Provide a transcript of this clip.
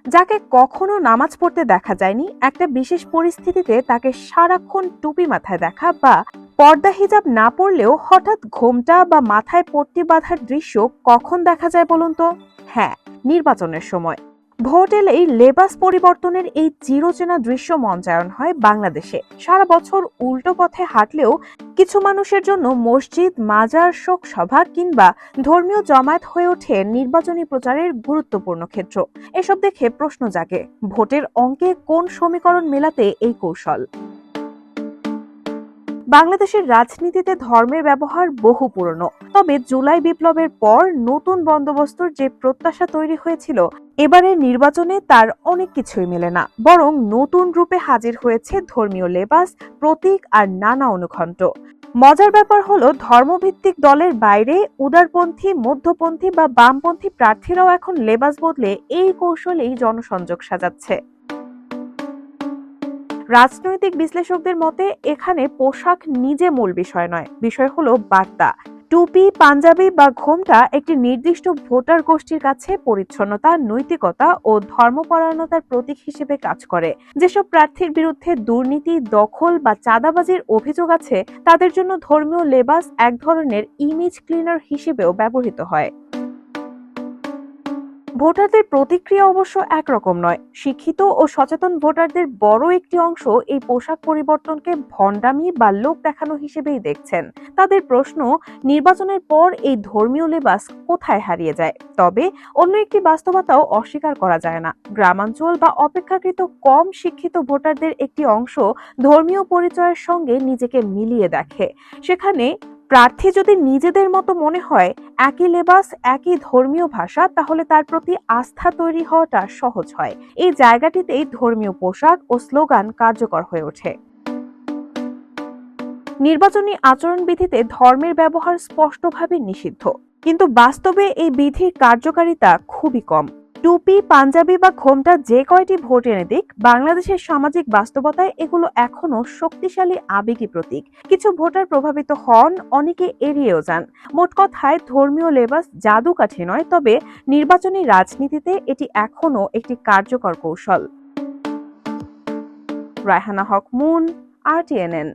যাকে কখনো নামাজ পড়তে দেখা যায়নি, একটা বিশেষ পরিস্থিতিতে তাকে সারাক্ষণ টুপি মাথায় দেখা বা পর্দা হিজাব না পরলেও হঠাৎ ঘোমটা বা মাথায় পট্টি বাঁধার দৃশ্য কখন দেখা যায় বলুন তো? হ্যাঁ, নির্বাচনের সময়। ভোট এলেই লেবাস পরিবর্তনের এই চিরচেনা দৃশ্য মঞ্চায়ন হয় বাংলাদেশে। সারা বছর উল্টো পথে হাঁটলেও কিছু মানুষের জন্য মসজিদ, মাজার, শোক সভা কিংবা ধর্মীয় জমায়েত হয়ে ওঠে নির্বাচনী প্রচারের গুরুত্বপূর্ণ ক্ষেত্র। এসব দেখে প্রশ্ন জাগে, ভোটের অঙ্কে কোন সমীকরণ মেলাতে এই কৌশল? বাংলাদেশের রাজনীতিতে ধর্মের ব্যবহার বহু পুরনো, তবে জুলাই বিপ্লবের পর নতুন বন্দোবস্তর যে প্রত্যাশা তৈরি হয়েছিল, এবারের নির্বাচনে তার অনেক কিছুই মেলে না। বরং নতুন রূপে হাজির হয়েছে ধর্মীয় লেবাস, প্রতীক আর নানা অনুখণ্ড। মজার ব্যাপার হলো, ধর্মভিত্তিক দলের বাইরে উদারপন্থী, মধ্যপন্থী বা বামপন্থী প্রার্থীরাও এখন লেবাস বদলে এই কৌশলেই জনসংযোগ সাজাচ্ছে। রাজনৈতিক বিশ্লেষকদের মতে এখানে পোশাক নিজে মূল বিষয় নয়, বিষয় হলো বার্তা। টুপি, পাঞ্জাবি বা ঘোমটা একটি নির্দিষ্ট ভোটার গোষ্ঠীর কাছে পরিচ্ছন্নতা, নৈতিকতা ও ধর্মপরায়ণতার প্রতীক হিসেবে কাজ করে। যেসব প্রার্থীর বিরুদ্ধে দুর্নীতি, দখল বা চাঁদাবাজির অভিযোগ আছে, তাদের জন্য ধর্মীয় লেবাস এক ধরনের ইমেজ ক্লিনার হিসেবেও ব্যবহৃত হয়। ভোটারদের প্রতিক্রিয়া অবশ্য একরকম নয়। শিক্ষিত ও সচেতন ভোটারদের বড় একটি অংশ এই পোশাক পরিবর্তনকে ভণ্ডামি বা লোক দেখানো হিসেবেই দেখছেন। তাদের প্রশ্ন, নির্বাচনের পর এই ধর্মীয় লেবাস কোথায় হারিয়ে যায়? তবে অন্য একটি বাস্তবতাও অস্বীকার করা যায় না। গ্রামাঞ্চল বা অপেক্ষাকৃত কম শিক্ষিত ভোটারদের একটি অংশ ধর্মীয় পরিচয়ের সঙ্গে নিজেকে মিলিয়ে দেখে। সেখানে প্রার্থী যদি নিজেদের মতো মনে হয়, একই লেবাস, একই ধর্মীয় ভাষা, তাহলে তার প্রতি আস্থা তৈরি হওয়াটা সহজ হয়। এই জায়গাটিতেই ধর্মীয় পোশাক ও স্লোগান কার্যকর হয়ে ওঠে। নির্বাচনী আচরণবিধিতে ধর্মের ব্যবহার স্পষ্টভাবে নিষিদ্ধ, কিন্তু বাস্তবে এই বিধির কার্যকারিতা খুবই কম। টুপি, পাঞ্জাবি বা ঘোমটা যে কয়টি ভোট এনে দিক, বাংলাদেশের সামাজিক বাস্তবতায় এগুলো এখনো শক্তিশালী আবেগী প্রতীক। কিছু ভোটার প্রভাবিত হন, অনেকে এড়িয়েও যান। মোট কথায়, ধর্মীয় লেবাস জাদুকাঠি নয়, তবে নির্বাচনী রাজনীতিতে এটি এখনো একটি কার্যকর কৌশল। রায়হানা হক মুন, RTNN।